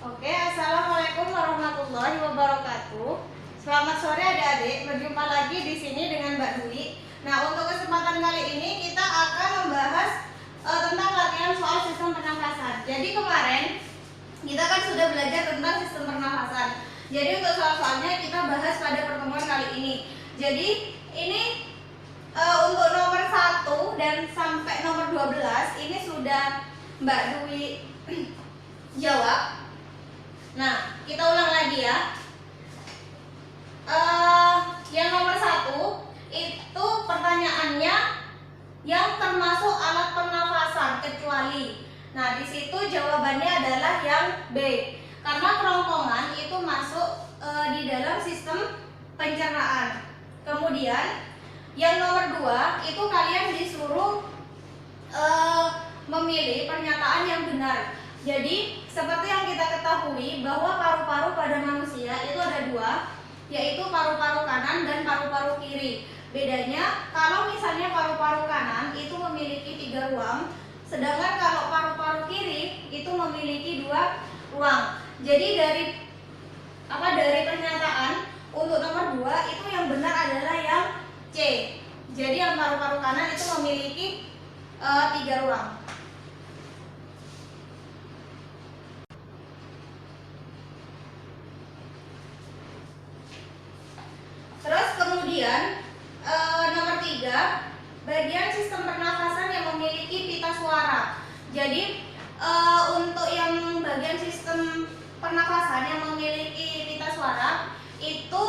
Oke, assalamualaikum warahmatullahi wabarakatuh. Selamat sore adik-adik, berjumpa lagi di sini dengan Mbak Dwi. Nah, untuk kesempatan kali ini kita akan membahas tentang latihan soal sistem pernafasan. Jadi kemarin kita kan sudah belajar tentang sistem pernafasan. Jadi untuk soal-soalnya kita bahas pada pertemuan kali ini. Jadi ini untuk nomor 1 dan sampai nomor 12 ini sudah Mbak Dwi jawab. Nah, kita ulang lagi ya. Yang nomor 1 itu pertanyaannya yang termasuk alat pernafasan kecuali. Nah, di situ jawabannya adalah yang B. Karena kerongkongan itu masuk di dalam sistem pencernaan. Kemudian yang nomor 2 itu kalian disuruh memilih pernyataan yang benar. Jadi seperti yang kita ketahui bahwa paru-paru pada manusia itu ada 2, yaitu paru-paru kanan dan paru-paru kiri. Bedanya kalau misalnya paru-paru kanan itu memiliki 3 ruang, sedangkan kalau paru-paru kiri itu memiliki 2 ruang. Jadi dari pernyataan untuk nomor 2 itu yang benar adalah yang C. Jadi yang paru-paru kanan itu memiliki 3 ruang. Terus kemudian nomor 3, bagian sistem pernafasan yang memiliki pita suara. Jadi untuk yang bagian sistem pernafasan yang memiliki pita suara itu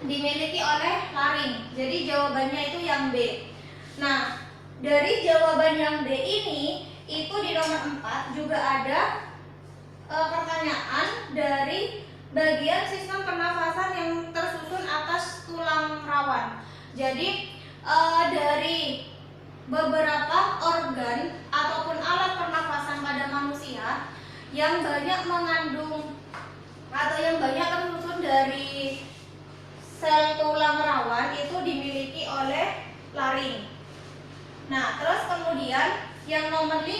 dimiliki oleh laring. Jadi jawabannya itu yang B. Nah, dari jawaban yang B ini itu di nomor 4 juga ada pertanyaan dari bagian sistem pernafasan yang tersusun atas tulang rawan. Jadi dari beberapa organ ataupun alat pernafasan pada manusia yang banyak mengandung atau yang banyak tersusun dari sel tulang rawan itu dimiliki oleh laring. Nah, terus kemudian yang nomor 5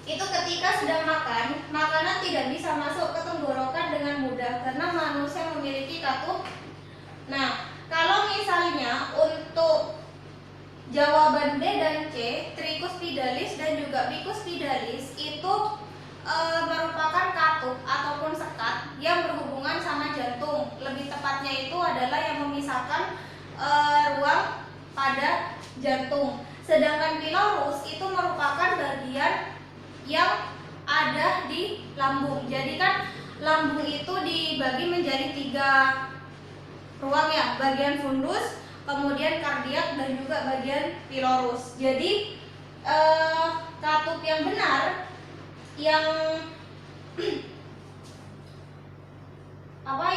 itu ketika sedang makan, makanan tidak bisa masuk ke tenggorokan dengan mudah karena manusia memiliki katup. Nah, kalau misalnya untuk jawaban B dan C, tricuspidalis dan juga bicuspidalis itu merupakan katup ataupun sekat yang berhubungan sama jantung. Lebih tepatnya itu adalah yang memisahkan ruang pada jantung. Sedangkan pylorus itu merupakan bagian yang ada di lambung. Jadi kan lambung itu dibagi menjadi 3 ruang ya, bagian fundus, kemudian kardiak dan juga bagian pylorus. Jadi katup yang benar yang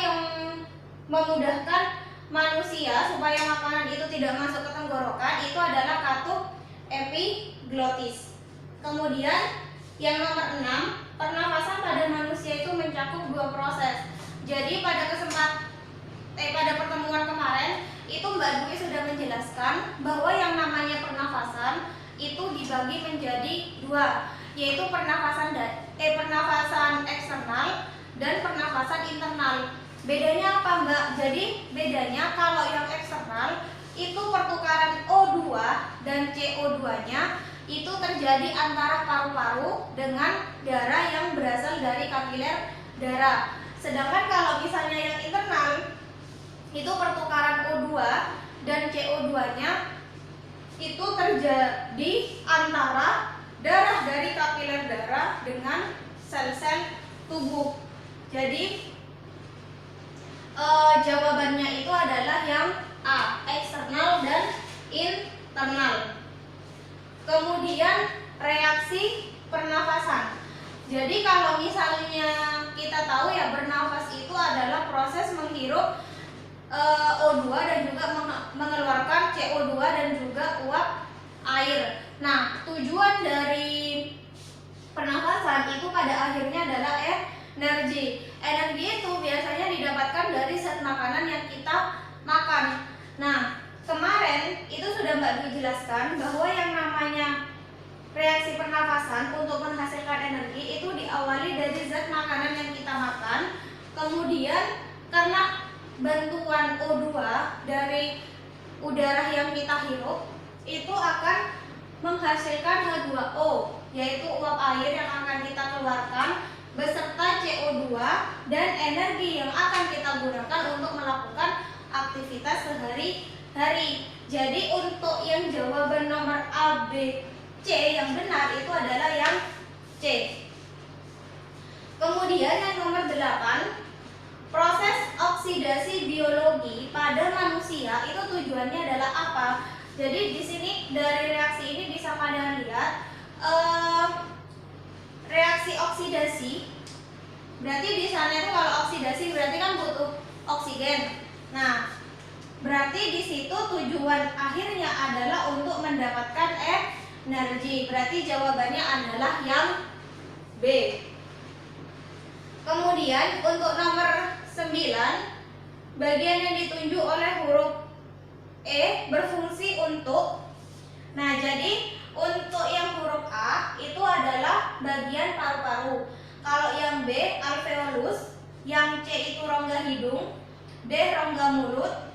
yang memudahkan manusia supaya makanan itu tidak masuk ke tenggorokan itu adalah katup epiglottis. Kemudian yang nomor 6, pernafasan pada manusia itu mencakup 2 proses. Jadi pada pertemuan kemarin itu Mbak Dwi sudah menjelaskan bahwa yang namanya pernafasan itu dibagi menjadi 2, yaitu pernafasan eksternal dan pernafasan internal. Bedanya apa, Mbak? Jadi bedanya kalau yang eksternal itu pertukaran O2 dan CO2-nya itu terjadi antara paru-paru dengan darah yang berasal dari kapiler darah. Sedangkan kalau misalnya yang internal itu pertukaran O2 dan CO2-nya itu terjadi antara darah dari kapiler darah dengan sel-sel tubuh. Jadi jawabannya itu adalah yang A, eksternal dan internal. Kemudian reaksi pernafasan. Jadi kalau misalnya kita tahu ya, bernafas itu adalah proses menghirup O2 dan juga mengeluarkan CO2 dan juga uap air. Nah, tujuan dari pernafasan itu pada akhirnya adalah energi. Energi itu biasanya didapatkan dari zat makanan yang kita makan. Nah, kemarin itu sudah Mbak Dwi jelaskan bahwa yang namanya reaksi pernafasan untuk menghasilkan energi itu diawali dari zat makanan yang kita makan, kemudian karena bantuan O2 dari udara yang kita hirup itu akan menghasilkan H2O, yaitu uap air yang akan kita keluarkan beserta CO2 dan energi yang akan kita gunakan untuk melakukan aktivitas sehari-hari. Jadi untuk yang jawaban nomor A, B, C yang benar itu adalah yang C. Kemudian yang nomor 8, proses oksidasi biologi pada manusia itu tujuannya adalah apa? Jadi di sini dari reaksi ini bisa kalian lihat reaksi oksidasi. Berarti di sana itu kalau oksidasi berarti kan butuh oksigen. Nah, berarti di situ tujuan akhirnya adalah untuk mendapatkan energi. Berarti jawabannya adalah yang B. Kemudian untuk nomor 9, bagian yang ditunjuk oleh huruf E berfungsi untuk. Nah, jadi untuk yang huruf A itu adalah bagian paru-paru. Kalau yang B alveolus, yang C itu rongga hidung, D rongga mulut,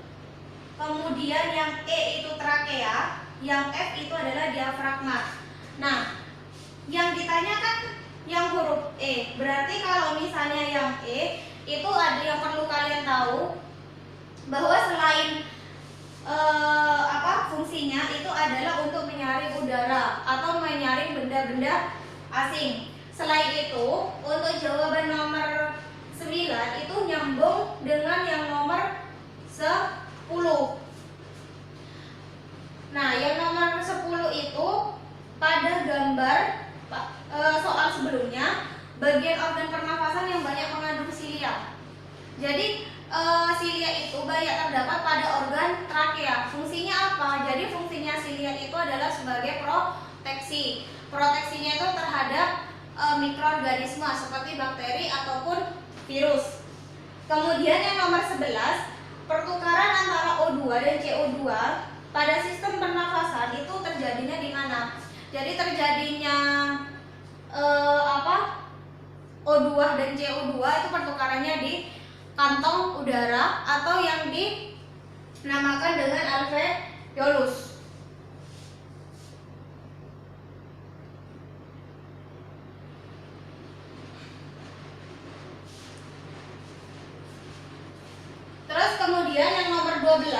kemudian yang E itu trakea, yang F itu adalah diafragma. Nah, yang ditanyakan yang huruf E. Berarti kalau misalnya yang E itu ada yang perlu kalian tahu bahwa selain fungsinya itu adalah untuk menyaring udara atau menyaring benda-benda asing. Selain itu, untuk jawaban nomor 9 itu nyambung dengan yang nomor 10. Nah, yang nomor 10 itu pada gambar soal sebelumnya, bagian organ pernafasan yang banyak mengandung silia. Jadi silia itu banyak terdapat pada organ trakea. Fungsinya apa? Jadi fungsinya silia itu adalah sebagai proteksi. Proteksinya itu terhadap mikroorganisme seperti bakteri ataupun virus. Kemudian yang nomor 11, pertukaran antara O2 dan CO2 pada sistem pernafasan itu terjadinya di mana? Jadi terjadinya O2 dan CO2 itu pertukarannya di kantong udara atau yang dinamakan dengan alveolus. Terus kemudian yang nomor 12,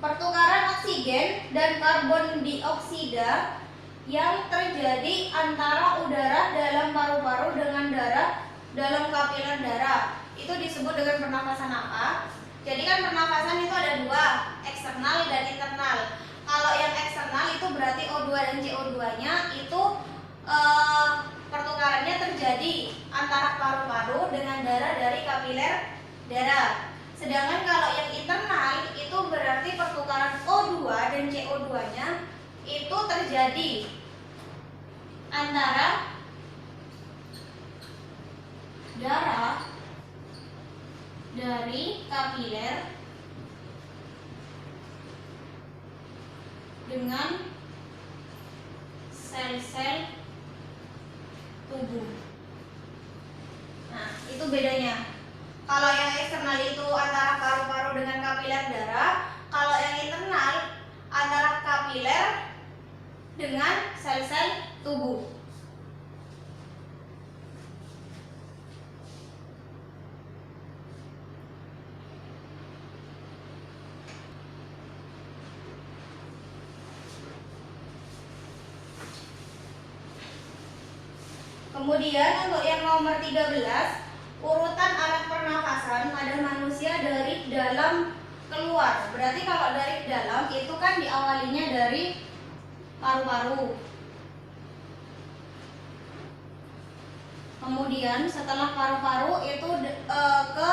pertukaran oksigen dan karbon dioksida yang terjadi antara udara dalam paru-paru dengan darah dalam kapiler darah itu disebut dengan pernafasan apa? Jadi kan pernafasan itu ada dua, eksternal dan internal. Kalau yang eksternal itu berarti O2 dan CO2-nya itu pertukarannya terjadi antara paru-paru dengan darah dari kapiler darah. Sedangkan kalau yang internal itu berarti pertukaran O2 dan CO2-nya itu terjadi antara darah dari kapiler dengan sel-sel tubuh. Nah, itu bedanya. Kalau yang eksternal itu antara paru-paru dengan kapiler darah, kalau yang internal antara kapiler dengan sel-sel tubuh. Kemudian untuk yang nomor 13, urutan alat pernafasan pada manusia dari dalam keluar. Berarti kalau dari dalam itu kan diawalinya dari paru-paru. Kemudian setelah paru-paru itu ke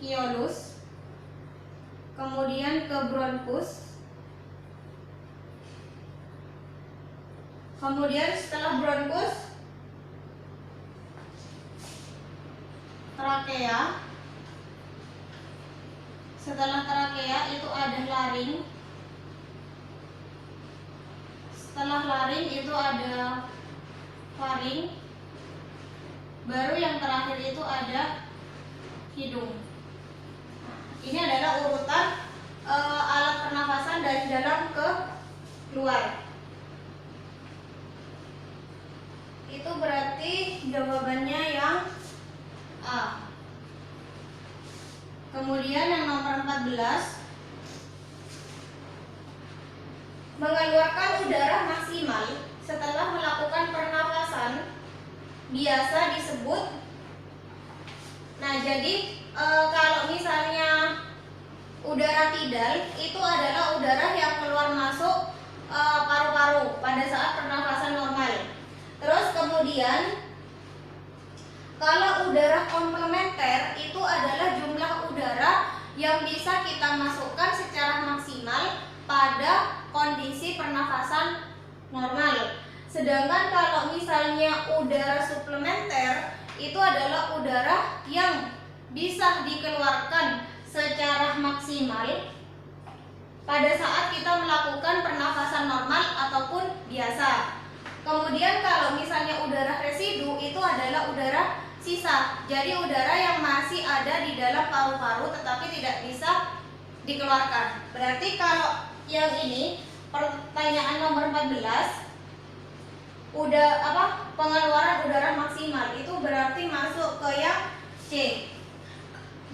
bronkiolus, kemudian ke bronkus, kemudian setelah bronkus trakea. Setelah trakea itu ada laring. Setelah laring itu ada faring. Baru yang terakhir itu ada hidung. Nah, ini adalah urutan alat pernafasan dari dalam ke luar. Itu berarti jawabannya yang A. Kemudian yang nomor 14, mengeluarkan udara maksimal setelah melakukan pernafasan biasa disebut. Nah, jadi kalau misalnya udara kidal itu adalah udara yang keluar masuk paru-paru pada saat pernafasan normal. Terus kemudian kalau udara komplementer itu adalah jumlah udara yang bisa kita masukkan secara maksimal pada kondisi pernafasan normal. Sedangkan kalau misalnya udara suplementer itu adalah udara yang bisa dikeluarkan secara maksimal pada saat kita melakukan pernafasan normal ataupun biasa. Kemudian kalau misalnya udara residu itu adalah udara sisa. Jadi udara yang masih ada di dalam paru-paru tetapi tidak bisa dikeluarkan. Berarti kalau yang ini pertanyaan nomor 14, pengeluaran udara maksimal itu berarti masuk ke yang C.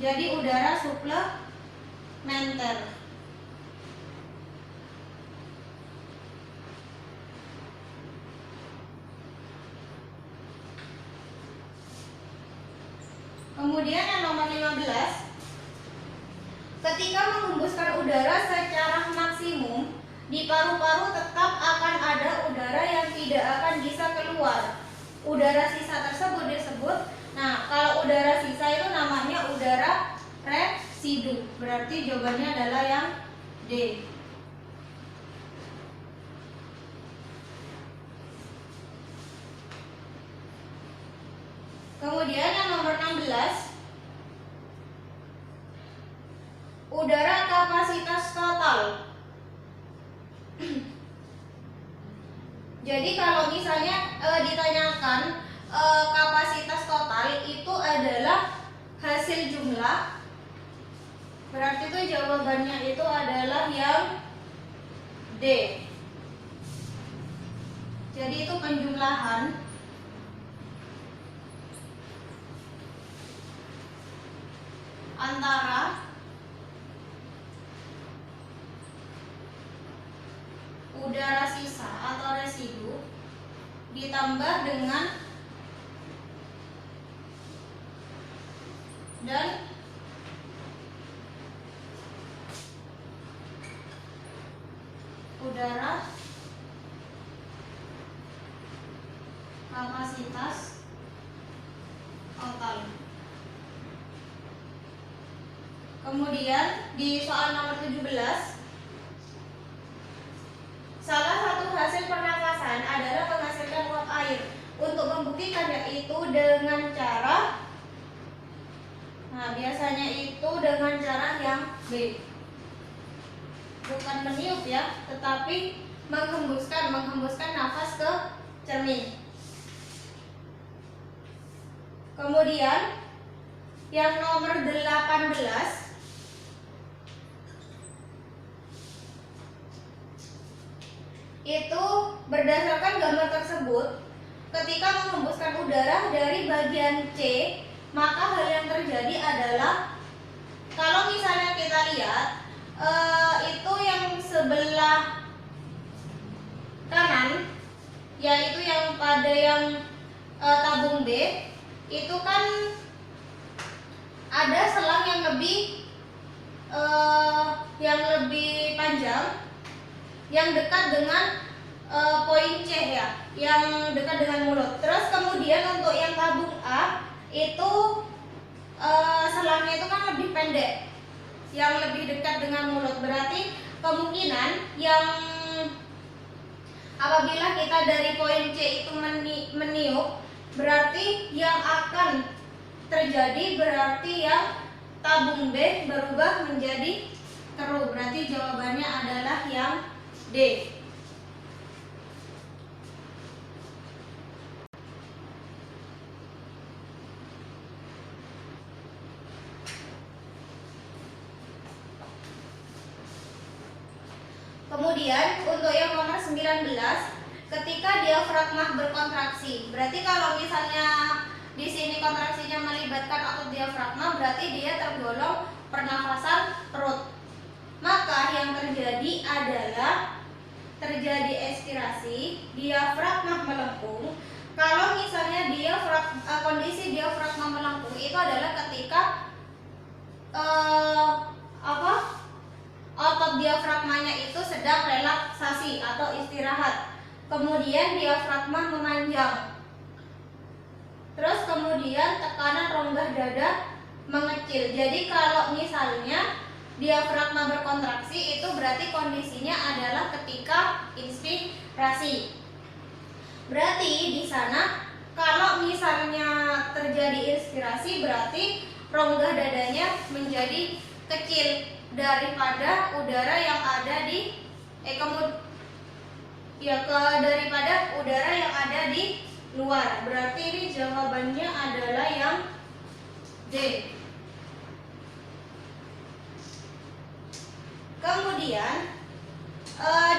Jadi udara suplementer. Kemudian yang nomor 15, ketika menghembuskan udara secara maksimum, di paru-paru tetap akan ada udara yang tidak akan bisa keluar. Udara sisa tersebut disebut, nah kalau udara sisa itu namanya udara residu. Berarti jawabannya adalah yang D. Kemudian yang nomor 16, udara kapasitas total. Jadi kalau misalnya ditanyakan kapasitas total itu adalah hasil jumlah, berarti itu jawabannya itu adalah yang D. Jadi itu penjumlahan antara udara sisa atau residu ditambah dengan dan udara kapasitas total. Kemudian di soal nomor 17, salah satu hasil pernafasan adalah menghasilkan uap air. Untuk membuktikannya itu dengan cara, nah biasanya itu dengan cara yang B. Bukan meniup ya, tetapi menghembuskan nafas ke cermin. Kemudian yang nomor 18, itu berdasarkan gambar tersebut, ketika menghembuskan udara dari bagian C, maka hal yang terjadi adalah kalau misalnya kita lihat itu yang sebelah kanan, yaitu yang pada yang tabung B, itu kan ada selang yang lebih panjang, yang dekat dengan poin C ya, yang dekat dengan mulut. Terus kemudian untuk yang tabung A itu selangnya itu kan lebih pendek, yang lebih dekat dengan mulut. Berarti kemungkinan yang apabila kita dari poin C itu meniup, berarti yang akan terjadi berarti yang tabung B berubah menjadi keruh. Berarti jawabannya adalah yang D. Kemudian untuk yang nomor 19, ketika diafragma berkontraksi. Berarti kalau misalnya di sini kontraksinya melibatkan otot diafragma, berarti dia tergolong pernafasan perut. Maka yang terjadi adalah terjadi ekspirasi, diafragma melengkung. Kalau misalnya kondisi diafragma melengkung itu adalah ketika otot diafragmanya itu sedang relaksasi atau istirahat. Kemudian diafragma memanjang. Terus kemudian tekanan rongga dada mengecil. Jadi kalau misalnya diafragma berkontraksi itu berarti kondisinya adalah ketika inspirasi. Berarti di sana kalau misalnya terjadi inspirasi berarti rongga dadanya menjadi kecil daripada udara yang ada di daripada udara yang ada di luar. Berarti ini jawabannya adalah yang D. Kemudian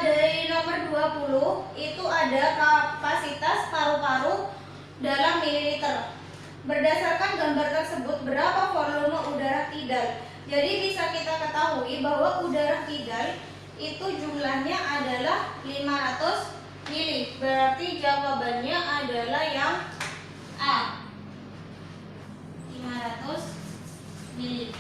dari nomor 20 itu ada kapasitas paru-paru dalam mililiter. Berdasarkan gambar tersebut berapa volume udara kidal? Jadi bisa kita ketahui bahwa udara kidal itu jumlahnya adalah 500 mili. Berarti jawabannya adalah yang A. 500 mili.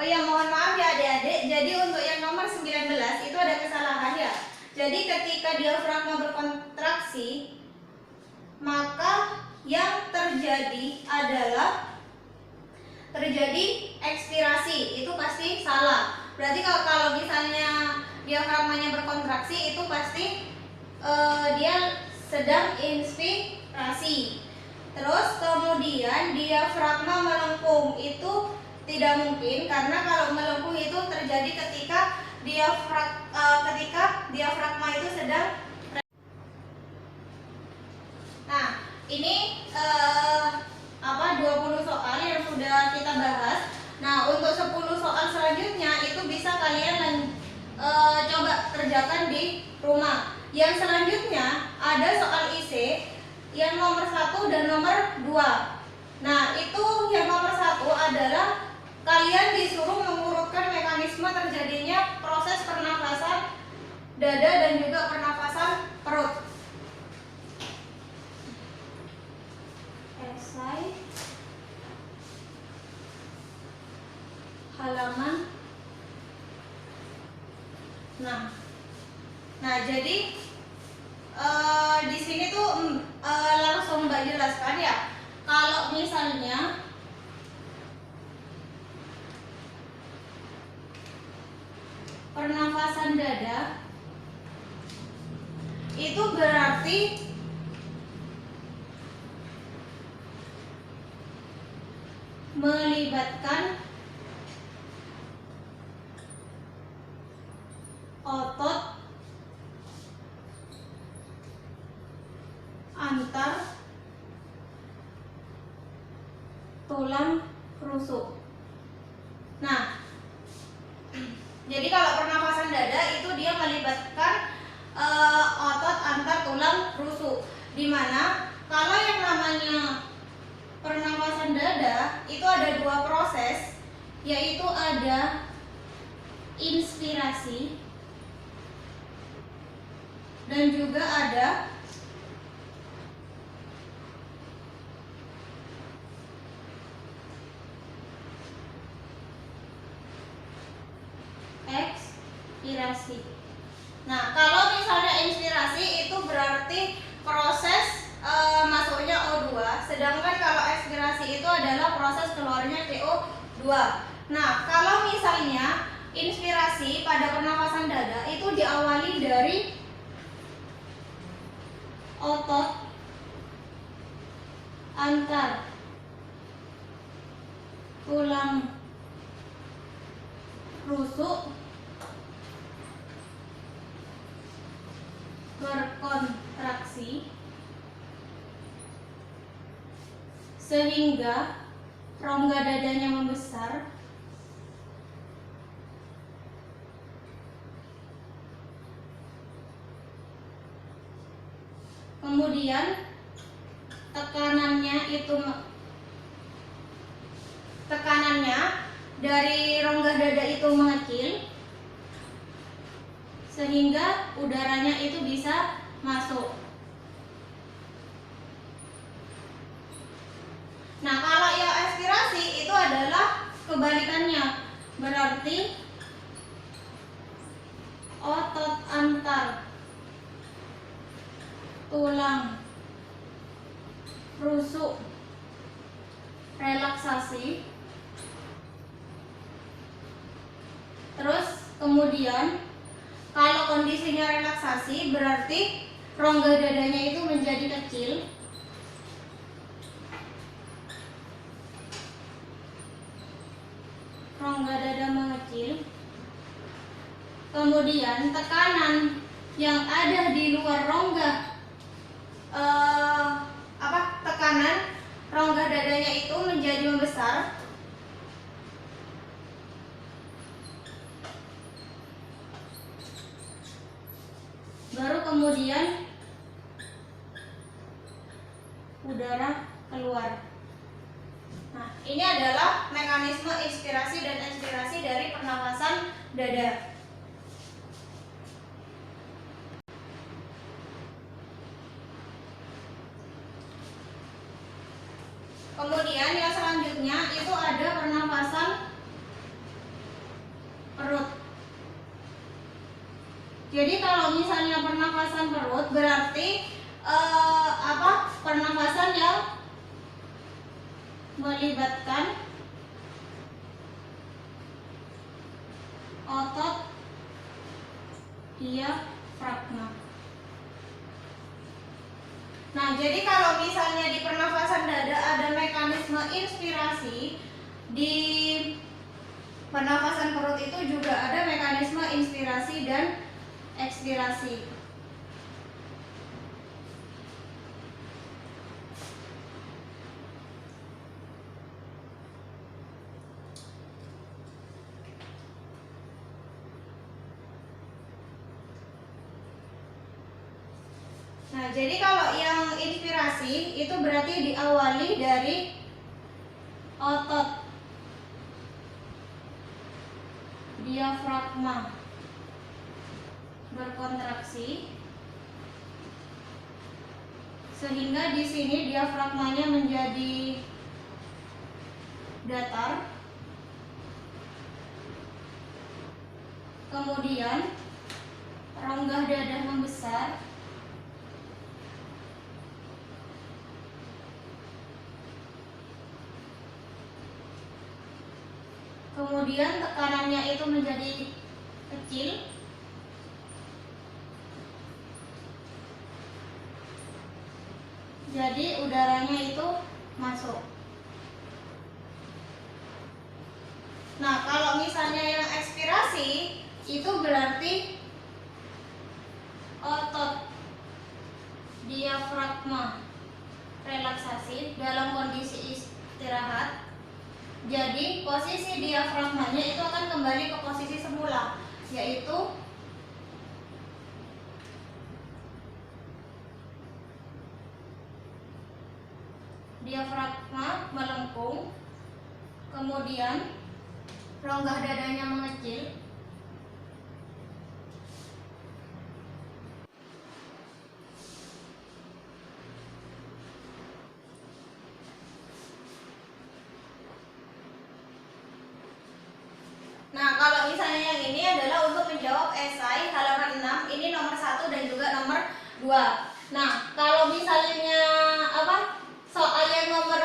Oh ya, mohon maaf ya adik-adik. Jadi untuk yang nomor 19 itu ada kesalahan ya. Jadi ketika diafragma berkontraksi, maka yang terjadi adalah terjadi ekspirasi. Itu pasti salah. Berarti kalau misalnya diafragmanya berkontraksi itu pasti dia sedang inspirasi. Terus kemudian diafragma melengkung itu tidak mungkin, karena kalau melengkung itu terjadi ketika diafragma itu sedang. Nah, ini 20 soal yang sudah kita bahas. Nah, untuk 10 soal selanjutnya itu bisa kalian coba kerjakan di rumah. Yang selanjutnya ada soal IC yang nomor 1 dan nomor 2. Nah, itu yang nomor 1 adalah kalian disuruh mengurutkan mekanisme terjadinya proses pernafasan dada dan juga pernafasan perut. Esai halaman 6. Nah, jadi di sini tuh langsung Mbak jelaskan ya. Kalau misalnya pernafasan dada itu berarti melibatkan otot antar tulang rusuk. Nah, jadi kalau pernafasan dada itu dia melibatkan otot antar tulang rusuk. Dimana kalau yang namanya pernafasan dada itu ada 2 proses, yaitu ada inspirasi dan juga ada ekspirasi. Nah, kalau misalnya inspirasi itu berarti proses masuknya O2, sedangkan kalau ekspirasi itu adalah proses keluarnya CO2. Nah, kalau misalnya inspirasi pada pernafasan dada itu diawali dari otot antar tulang rusuk berkontraksi sehingga rongga dadanya membesar. Kemudian tekanannya dari rongga dada itu mengecil sehingga udaranya itu bisa masuk. Nah, kalau yang ekspirasi itu adalah kebalikannya. Berarti otot antar tulang rusuk relaksasi. Terus kemudian kalau kondisinya relaksasi berarti rongga dadanya itu menjadi kecil. Rongga dada mengecil. Kemudian tekanan yang ada di luar rongga tekanan rongga dadanya itu menjadi membesar. Baru kemudian udara keluar. Nah, ini adalah mekanisme inspirasi dan ekspirasi dari pernafasan dada. Kemudian yang selanjutnya itu ada pernafasan perut. Jadi kalau misalnya pernafasan perut berarti pernafasan yang melibatkan otot diafragma. Nah, jadi kalau misalnya di pernafasan dada ada mekanisme inspirasi, di pernafasan perut itu juga ada mekanisme inspirasi dan ekspirasi. Nah, jadi kalau yang inspirasi itu berarti diawali dari otot diafragma berkontraksi sehingga di sini diafragmanya menjadi datar. Kemudian rongga dada membesar. Kemudian tekanannya itu menjadi kecil. Jadi udaranya itu masuk. Nah, kalau misalnya yang ekspirasi itu berarti otot diafragma relaksasi dalam kondisi istirahat. Jadi posisi diafragmanya itu akan kembali ke posisi semula, yaitu diafragma melengkung, kemudian rongga dadanya mengecil. Nah, kalau misalnya yang ini adalah untuk menjawab esai halaman 6, ini nomor 1 dan juga nomor 2. Nah, kalau misalnya soal yang nomor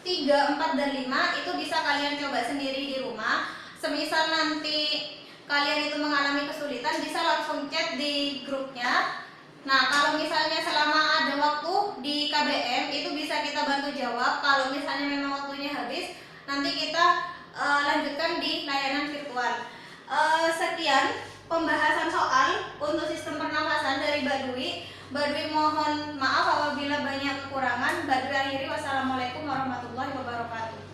3, 4, dan 5 itu bisa kalian coba sendiri di rumah. Semisal nanti kalian itu mengalami kesulitan bisa langsung chat di grupnya. Nah, kalau misalnya selama ada waktu di KBM itu bisa kita bantu jawab. Kalau misalnya memang waktunya habis, nanti kita lanjutkan di layanan virtual. Sekian pembahasan soal untuk sistem pernafasan dari Mbak Dwi. Mbak Dwi mohon maaf apabila banyak kekurangan. Mbak Dwi akhiri, wassalamualaikum warahmatullahi wabarakatuh.